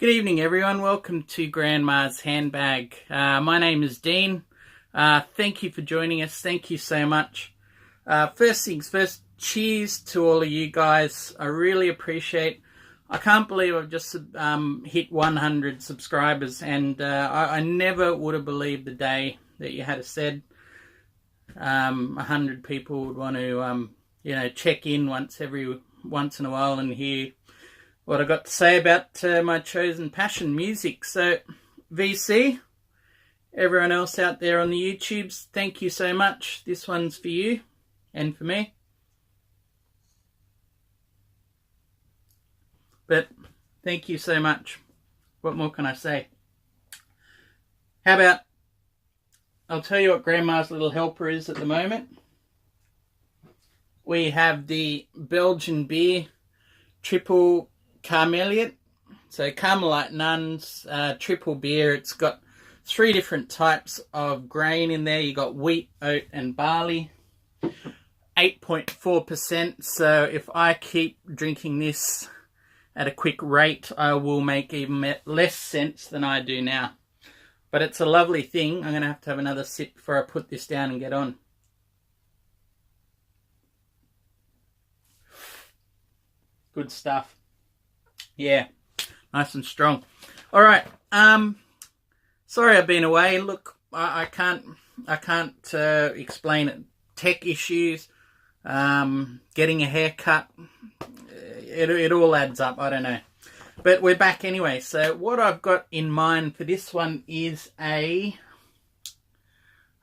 Good evening, everyone. Welcome to Grandma's Handbag. My name is Dean. Thank you for joining us. Thank you so much. First things first, cheers to all of you guys. I really appreciate. I can't believe I've just hit 100 subscribers, and I never would have believed the day that you had said 100 people would want to check in once in a while and hear what I got to say about my chosen passion, music. So, VC, everyone else out there on the YouTubes, thank you so much. This one's for you and for me. But thank you so much. What more can I say? How about, I'll tell you what Grandma's little helper is at the moment. We have the Belgian beer triple Carmeliet, so Carmelite Nuns, triple beer. It's got 3 different types of grain in there. You got wheat, oat and barley. 8.4%, so if I keep drinking this at a quick rate, I will make even less sense than I do now. But it's a lovely thing. I'm going to have another sip before I put this down and get on. Good stuff. Yeah, nice and strong. All right. Sorry I've been away. Look, I can't explain it. Tech issues, getting a haircut. It all adds up. I don't know, but we're back anyway. So what I've got in mind for this one is a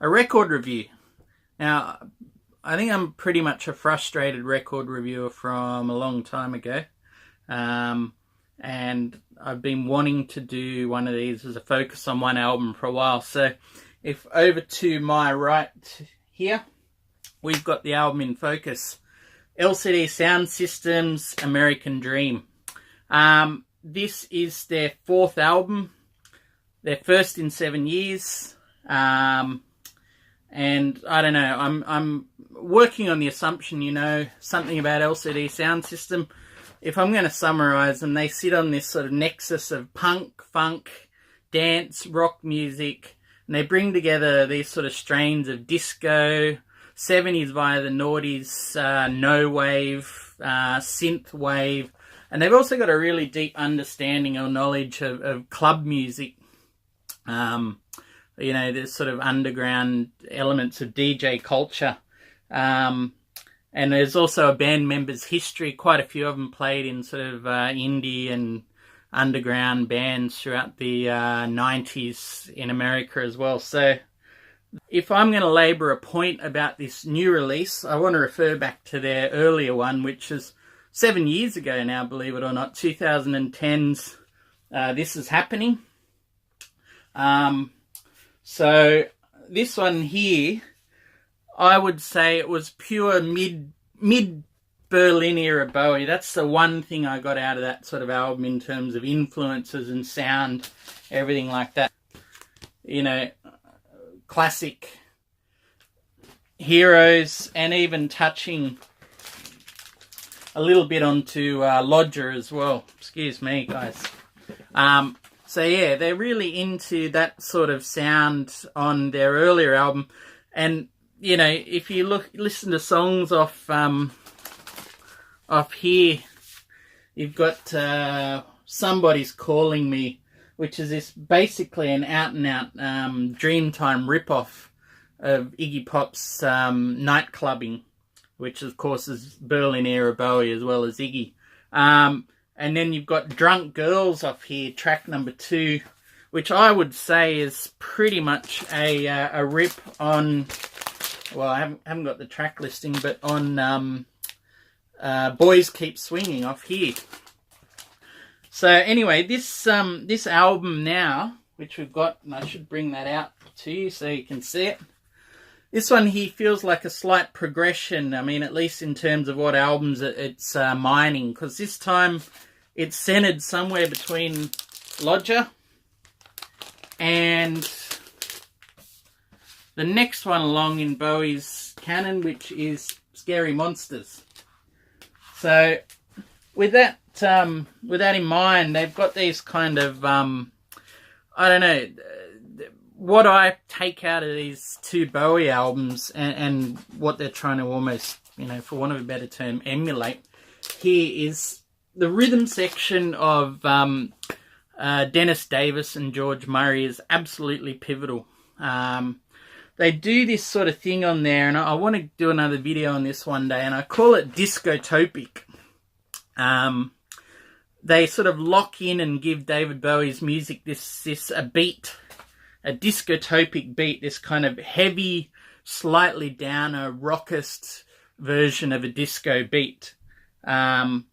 record review. Now, I think I'm pretty much a frustrated record reviewer from a long time ago. And I've been wanting to do one of these as a focus on one album for a while. So if over to my right here, we've got the album in focus. LCD Soundsystem's American Dream. This is their 4th album, their first in 7 years. And I don't know, I'm working on the assumption, something about LCD Soundsystem. If I'm going to summarize them, they sit on this sort of nexus of punk, funk, dance, rock music, and they bring together these sort of strains of disco, 70s via the noughties, no wave, synth wave, and they've also got a really deep understanding or knowledge of club music. There's sort of underground elements of DJ culture. And there's also a band member's history. Quite a few of them played in sort of indie and underground bands throughout the 90s in America as well. So if I'm going to labour a point about this new release, I want to refer back to their earlier one, which is 7 years ago now, believe it or not, 2010's This Is Happening. So this one here, I would say it was pure mid Berlin era Bowie. That's the one thing I got out of that sort of album in terms of influences and sound, everything like that. Classic heroes, and even touching a little bit onto Lodger as well. Excuse me, guys. So yeah, they're really into that sort of sound on their earlier album. And if you listen to songs off here, you've got Somebody's Calling Me, which is this basically an out-and-out Dreamtime rip-off of Iggy Pop's Night Clubbing, which of course is Berlin-era Bowie as well as Iggy. And then you've got Drunk Girls off here, track number 2, which I would say is pretty much a rip on... Well, I haven't got the track listing, but on Boys Keep Swinging off here. So anyway, this album now, which we've got, and I should bring that out to you so you can see it. This one here feels like a slight progression. I mean, at least in terms of what albums it's mining, because this time it's centered somewhere between Lodger and the next one along in Bowie's canon, which is Scary Monsters. So with that with that in mind, they've got these kind of I don't know, what I take out of these two Bowie albums and what they're trying to almost, you know, for want of a better term, emulate here is the rhythm section of Dennis Davis and George Murray is absolutely pivotal. They do this sort of thing on there, and I want to do another video on this one day, and I call it discotopic. They sort of lock in and give David Bowie's music this a beat, a discotopic beat, this kind of heavy, slightly downer, rockist version of a disco beat. And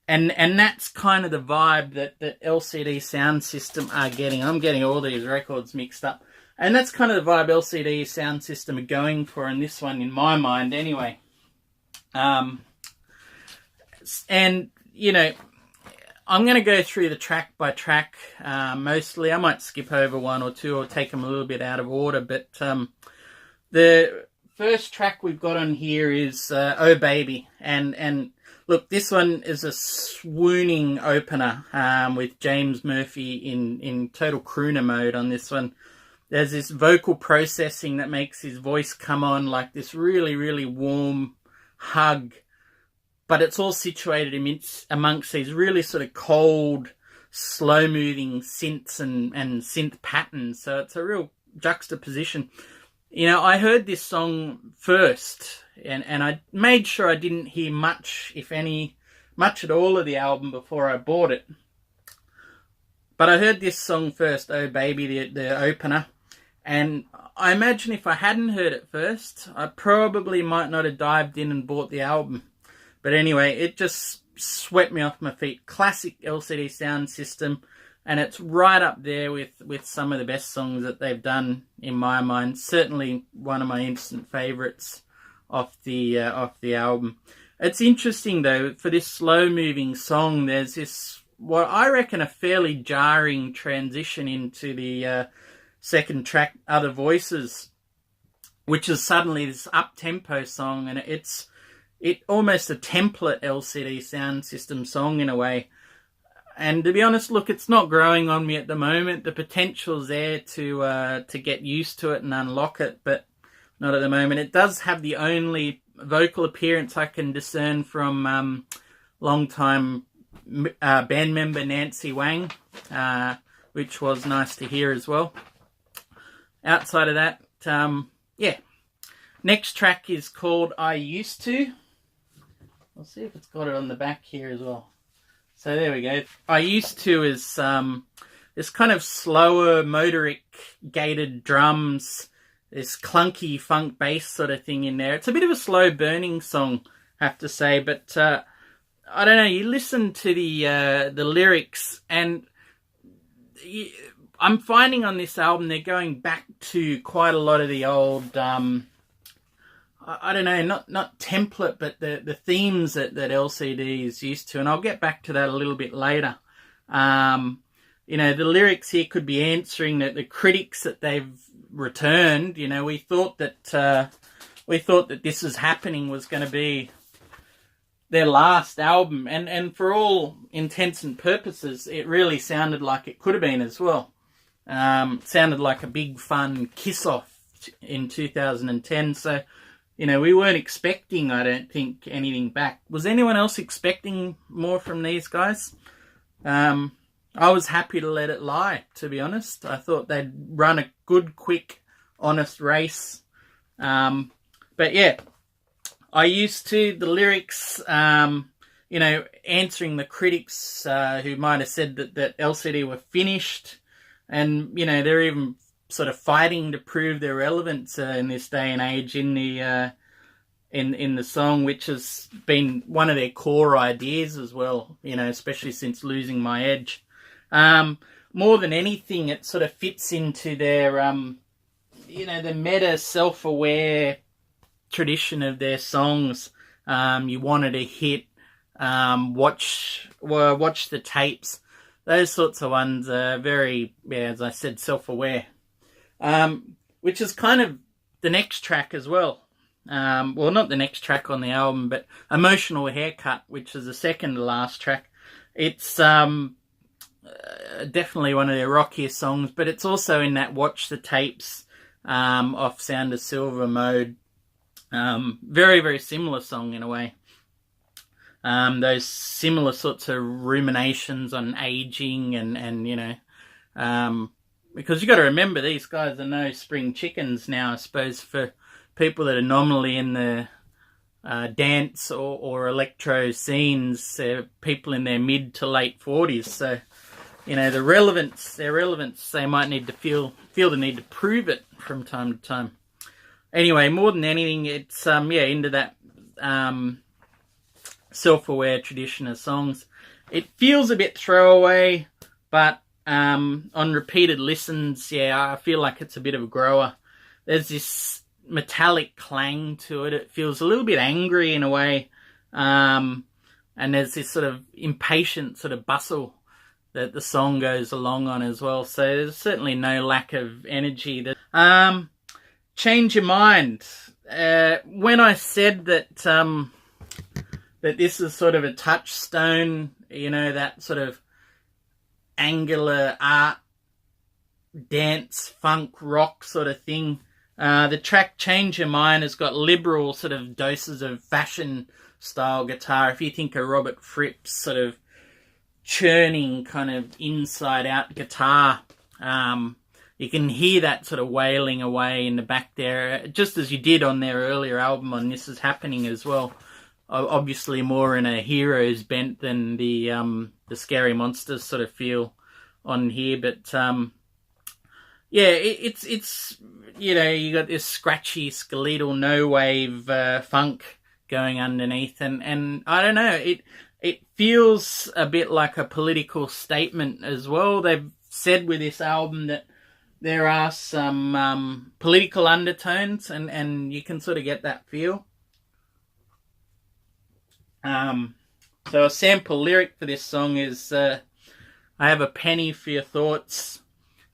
that's kind of the vibe that LCD Soundsystem are getting. I'm getting all these records mixed up. And that's kind of the vibe LCD Soundsystem are going for in this one, in my mind, anyway. And, you know, I'm going to go through the track by track, mostly. I might skip over one or two or take them a little bit out of order. But the first track we've got on here is Oh Baby. And look, this one is a swooning opener with James Murphy in total crooner mode on this one. There's this vocal processing that makes his voice come on like this really, really warm hug. But it's all situated amongst these really sort of cold, slow-moving synths and synth patterns. So it's a real juxtaposition. You know, I heard this song first, and I made sure I didn't hear much, if any, much at all of the album before I bought it. But I heard this song first, Oh Baby, the opener. And I imagine if I hadn't heard it first, I probably might not have dived in and bought the album. But anyway, it just swept me off my feet. Classic LCD Soundsystem, and it's right up there with some of the best songs that they've done in my mind. Certainly one of my instant favourites off the album. It's interesting though, for this slow-moving song, there's this, what I reckon, a fairly jarring transition into the second track, Other Voices, which is suddenly this up-tempo song, and it's almost a template LCD Soundsystem song in a way. And to be honest, look, it's not growing on me at the moment. The potential's there to get used to it and unlock it, but not at the moment. It does have the only vocal appearance I can discern from long-time band member Nancy Wang, which was nice to hear as well. Outside of that, yeah. Next track is called I Used To. I'll see if it's got it on the back here as well. So there we go. I Used To is this kind of slower, motoric, gated drums, this clunky funk bass sort of thing in there. It's a bit of a slow burning song, I have to say, but I don't know, you listen to the lyrics, and I'm finding on this album they're going back to quite a lot of the old I don't know, not template, but the themes that LCD is used to, and I'll get back to that a little bit later. You know, the lyrics here could be answering the critics that they've returned. You know, we thought that This Is Happening was going to be their last album, and for all intents and purposes, it really sounded like it could have been as well. Sounded like a big fun kiss-off in 2010, so, you know, we weren't expecting, I don't think, anything back. Was anyone else expecting more from these guys? I was happy to let it lie, to be honest. I thought they'd run a good, quick, honest race. But yeah, I used to, the lyrics, you know, answering the critics who might have said that LCD were finished. And, you know, they're even sort of fighting to prove their relevance in this day and age in the song, which has been one of their core ideas as well, you know, especially since Losing My Edge. More than anything, it sort of fits into their, you know, the meta self-aware tradition of their songs. You wanted a hit, watch the tapes. Those sorts of ones are very, yeah, as I said, self-aware. Which is kind of the next track as well. Well, not the next track on the album, but Emotional Haircut, which is the second to last track. It's definitely one of their rockier songs, but it's also in that Watch the Tapes off Sound of Silver mode. Very, very similar song in a way. Those similar sorts of ruminations on aging and you know, because you got to remember these guys are no spring chickens now, I suppose, for people that are normally in the dance or electro scenes, people in their mid to late 40s. So, you know, their relevance, they might need to feel the need to prove it from time to time. Anyway, more than anything, it's into that self-aware tradition of songs. It feels a bit throwaway, but on repeated listens, I feel like it's a bit of a grower. There's this metallic clang to it. It feels a little bit angry in a way, and there's this sort of impatient sort of bustle that the song goes along on as well. So there's certainly no lack of energy. Change Your Mind. When I said that that this is sort of a touchstone, you know, that sort of angular art, dance, funk, rock sort of thing. The track Change Your Mind has got liberal sort of doses of fashion style guitar. If you think of Robert Fripp's sort of churning kind of inside out guitar, you can hear that sort of wailing away in the back there, just as you did on their earlier album on This Is Happening as well. Obviously more in a Heroes bent than the Scary Monsters sort of feel on here, but it's you know, you got this scratchy skeletal no wave funk going underneath, and I don't know, it feels a bit like a political statement as well. They've said with this album that there are some political undertones, and you can sort of get that feel. So a sample lyric for this song is, I have a penny for your thoughts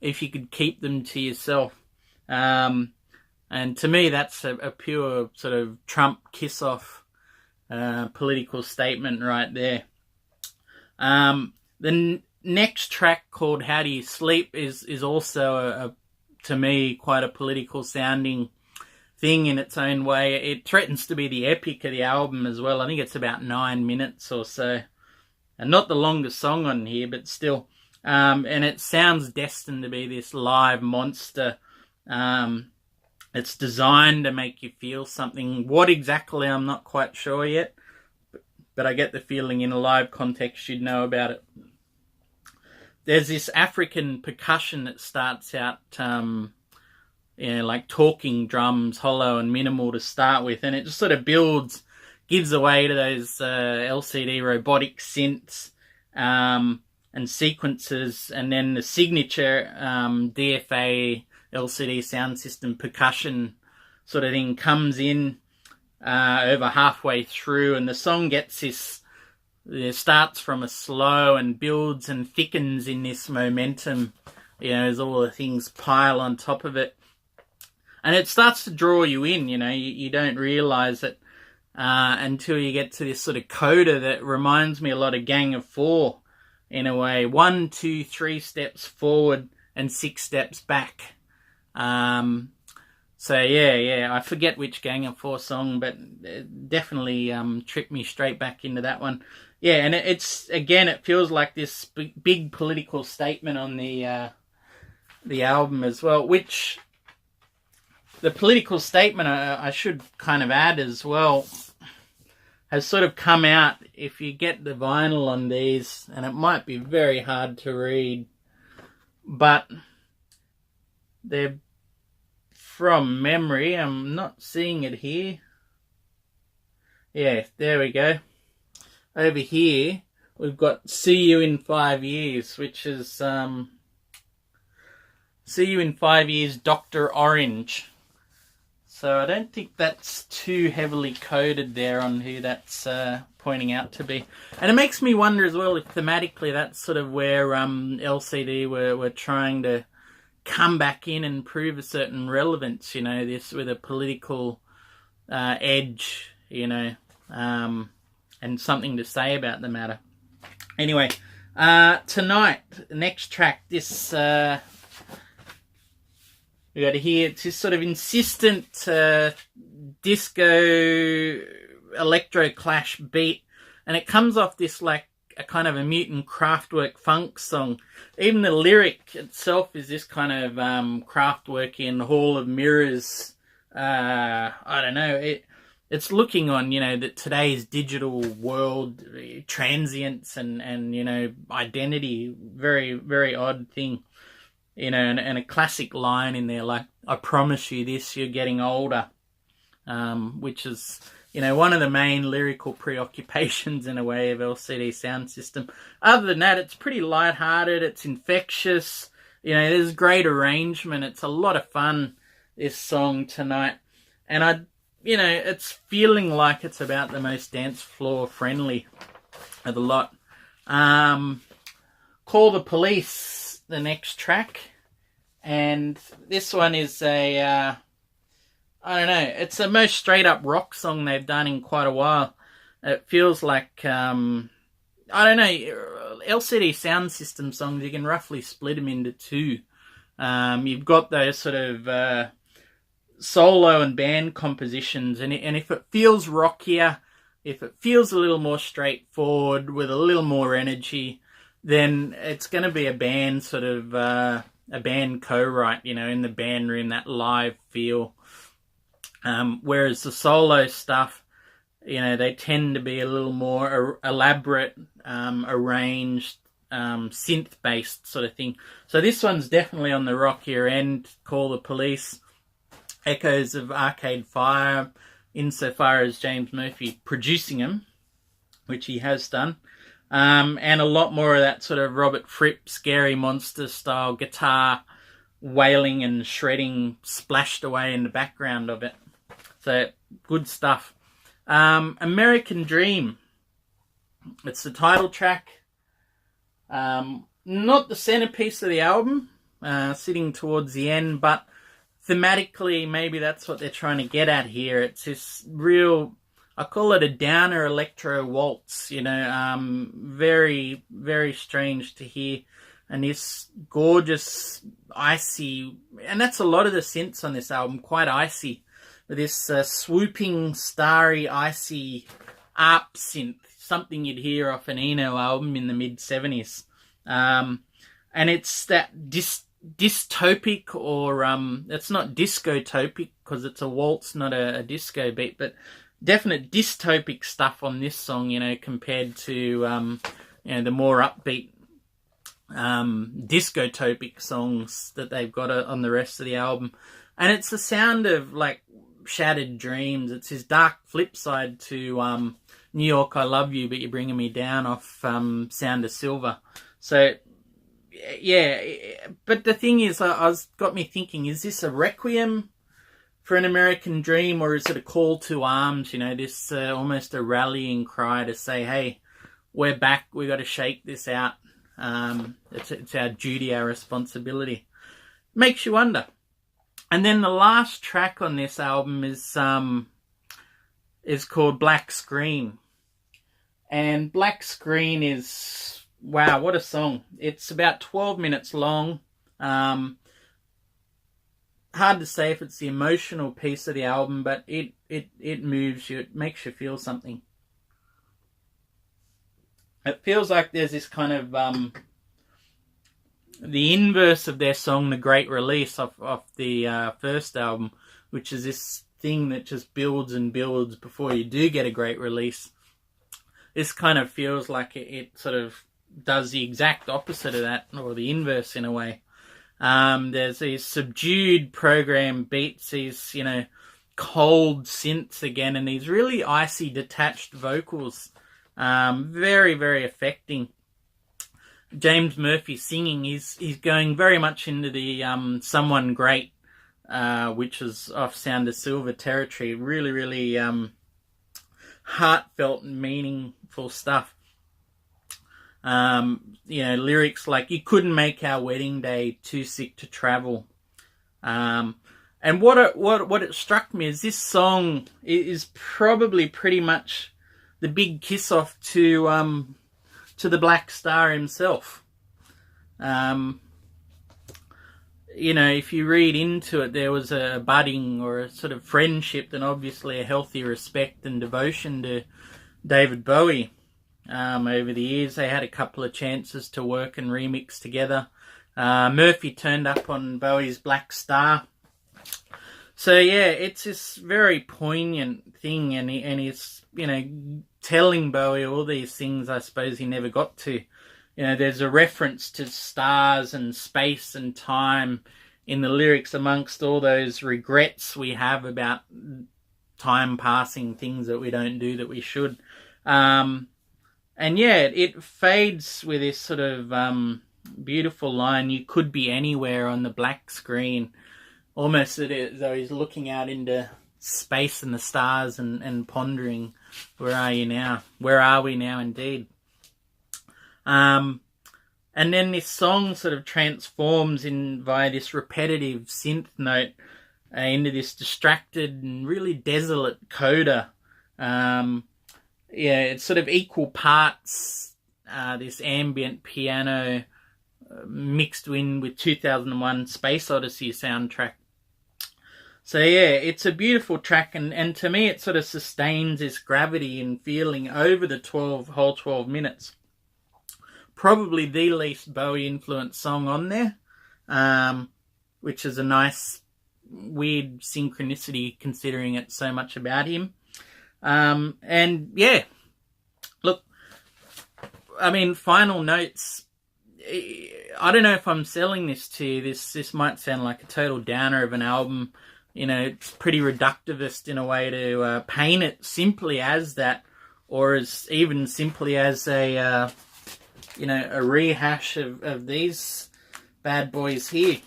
if you could keep them to yourself. And to me, that's a pure sort of Trump kiss-off political statement right there. The next track, called How Do You Sleep, is also, to me, quite a political sounding thing in its own way. It threatens to be the epic of the album as well. I think it's about 9 minutes or so. And not the longest song on here, but still. And it sounds destined to be this live monster. It's designed to make you feel something. What exactly, I'm not quite sure yet. But I get the feeling in a live context you'd know about it. There's this African percussion that starts out, like talking drums, hollow and minimal to start with, and it just sort of builds, gives away to those LCD robotic synths and sequences, and then the signature DFA LCD Soundsystem percussion sort of thing comes in over halfway through, and the song gets this, it starts from a slow and builds and thickens in this momentum, you know, as all the things pile on top of it. And it starts to draw you in, you know, you don't realise it until you get to this sort of coda that reminds me a lot of Gang of Four in a way. 1, 2, 3 steps forward and 6 steps back. So yeah, I forget which Gang of Four song, but it definitely tripped me straight back into that one. Yeah, and it's, again, it feels like this big political statement on the album as well, which the political statement, I should kind of add as well, has sort of come out, if you get the vinyl on these, and it might be very hard to read, but they're from memory. I'm not seeing it here. Yeah, there we go. Over here, we've got See You in 5 Years, which is See You in 5 Years, Dr. Orange. So I don't think that's too heavily coded there on who that's pointing out to be. And it makes me wonder as well if thematically that's sort of where LCD were trying to come back in and prove a certain relevance, you know, this with a political edge, you know, and something to say about the matter. Anyway, tonight, the next track, this we got to hear. It's this sort of insistent disco electro clash beat, and it comes off this like a kind of a Mutant Kraftwerk funk song. Even the lyric itself is this kind of Kraftwerk in Hall of Mirrors. I don't know. It's looking on, that today's digital world, transience and identity, very, very odd thing. And a classic line in there, like, I promise you this, you're getting older, which is, one of the main lyrical preoccupations in a way of LCD Soundsystem. Other than that, it's pretty lighthearted, it's infectious, there's great arrangement, it's a lot of fun, this song tonight. And it's feeling like it's about the most dance floor friendly of the lot. Call the Police, the next track, and this one is I don't know, it's the most straight up rock song they've done in quite a while. It feels like I don't know, LCD Soundsystem songs, you can roughly split them into two. You've got those sort of solo and band compositions, and if it feels rockier, if it feels a little more straightforward with a little more energy, then it's going to be a band sort of, a band co-write, in the band room, that live feel. Whereas the solo stuff, they tend to be a little more elaborate, arranged, synth-based sort of thing. So this one's definitely on the rockier end, Call the Police. Echoes of Arcade Fire, insofar as James Murphy producing them, which he has done. And a lot more of that sort of Robert Fripp, Scary Monster style guitar wailing and shredding splashed away in the background of it. So, good stuff. American Dream. It's the title track. Not the centerpiece of the album, sitting towards the end, but thematically, maybe that's what they're trying to get at here. It's this real, I call it a downer electro waltz, very, very strange to hear. And this gorgeous, icy, and that's a lot of the synths on this album, quite icy. With this swooping, starry, icy ARP synth, something you'd hear off an Eno album in the mid-70s. And it's that dystopic, or it's not discotopic because it's a waltz, not a disco beat, but definite dystopic stuff on this song, compared to the more upbeat discotopic songs that they've got on the rest of the album. And it's the sound of like Shattered Dreams. It's his dark flip side to New York, I Love You, But You're Bringing Me Down off Sound of Silver. So yeah, but the thing is, got me thinking, is this a requiem for an American Dream, or is it a call to arms, this almost a rallying cry to say, hey, we're back, we got to shake this out, it's our duty, our responsibility. Makes you wonder. And then the last track on this album is called Black Screen, and Black Screen is, wow, what a song. It's about 12 minutes long. Hard to say if it's the emotional piece of the album, but it moves you. It makes you feel something. It feels like there's this kind of the inverse of their song, The Great Release, off the first album, which is this thing that just builds and builds before you do get a great release. This kind of feels like it sort of does the exact opposite of that, or the inverse in a way. There's these subdued program beats, these, cold synths again, and these really icy, detached vocals. Very, very affecting. James Murphy singing, he's going very much into the Someone Great, which is off Sound of Silver territory. Really, really heartfelt and meaningful stuff. Lyrics like, you couldn't make our wedding day, too sick to travel. And what it struck me is this song is probably pretty much the big kiss off to to the Black Star himself. You know, if you read into it, there was a budding or a sort of friendship and obviously a healthy respect and devotion to David Bowie. Over the years, they had a couple of chances to work and remix together. Murphy turned up on Bowie's Black Star. So yeah, it's this very poignant thing, and he's, you know, telling Bowie all these things I suppose he never got to. You know, there's a reference to stars and space and time in the lyrics amongst all those regrets we have about time passing, things that we don't do that we should. And yeah, it fades with this sort of beautiful line, "You could be anywhere on the black screen." Almost as though he's looking out into space and the stars and pondering, where are you now? Where are we now indeed? And then this song sort of transforms via this repetitive synth note into this distracted and really desolate coda. Yeah, it's sort of equal parts this ambient piano mixed in with 2001 Space Odyssey soundtrack. So yeah, it's a beautiful track, and to me it sort of sustains this gravity and feeling over the whole 12 minutes. Probably the least Bowie influenced song on there, which is a nice weird synchronicity considering it's so much about him. And yeah, look, I mean, final notes. I don't know if I'm selling this to you. This might sound like a total downer of an album. You know, it's pretty reductivist in a way to paint it simply as that, or as even simply as a you know, a rehash of these bad boys here.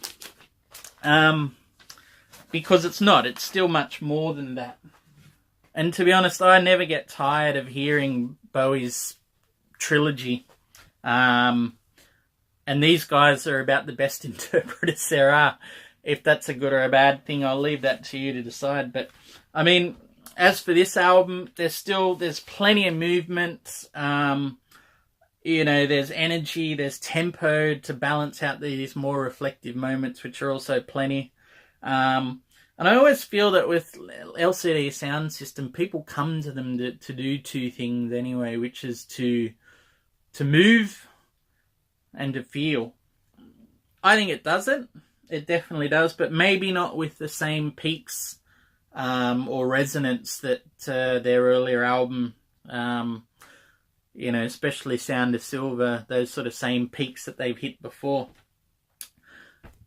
Because it's not. It's still much more than that. And to be honest, I never get tired of hearing Bowie's trilogy. And these guys are about the best interpreters there are. If that's a good or a bad thing, I'll leave that to you to decide. But, I mean, as for this album, there's plenty of movement. You know, there's energy, there's tempo to balance out these more reflective moments, which are also plenty. And I always feel that with LCD Soundsystem, people come to them to do two things anyway, which is to move and to feel. I think it does it. It definitely does, but maybe not with the same peaks or resonance that their earlier album, you know, especially Sound of Silver, those sort of same peaks that they've hit before.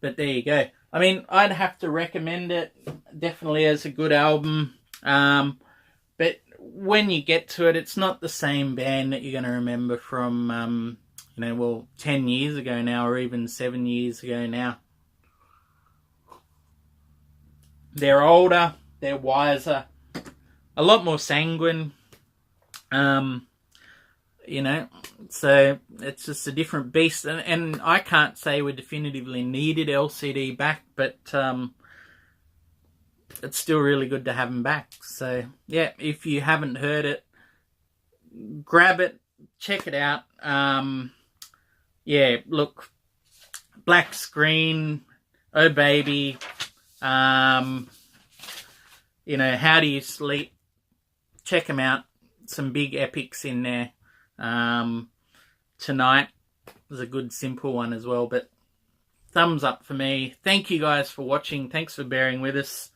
But there you go. I mean, I'd have to recommend it definitely as a good album. But when you get to it, it's not the same band that you're going to remember from, you know, well, 10 years ago now, or even 7 years ago now. They're older, they're wiser, a lot more sanguine. You know, so it's just a different beast. And I can't say we definitively needed LCD back, but it's still really good to have them back. So, yeah, if you haven't heard it, grab it, check it out. Yeah, look, Black Screen, Oh Baby, you know, How Do You Sleep? Check them out. Some big epics in there. Tonight was a good simple one as well, but thumbs up for me. Thank you guys for watching. Thanks for bearing with us,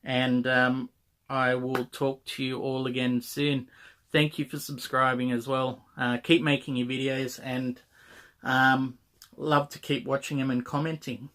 and I will talk to you all again soon. Thank you for subscribing as well. Keep making your videos, and love to keep watching them and commenting.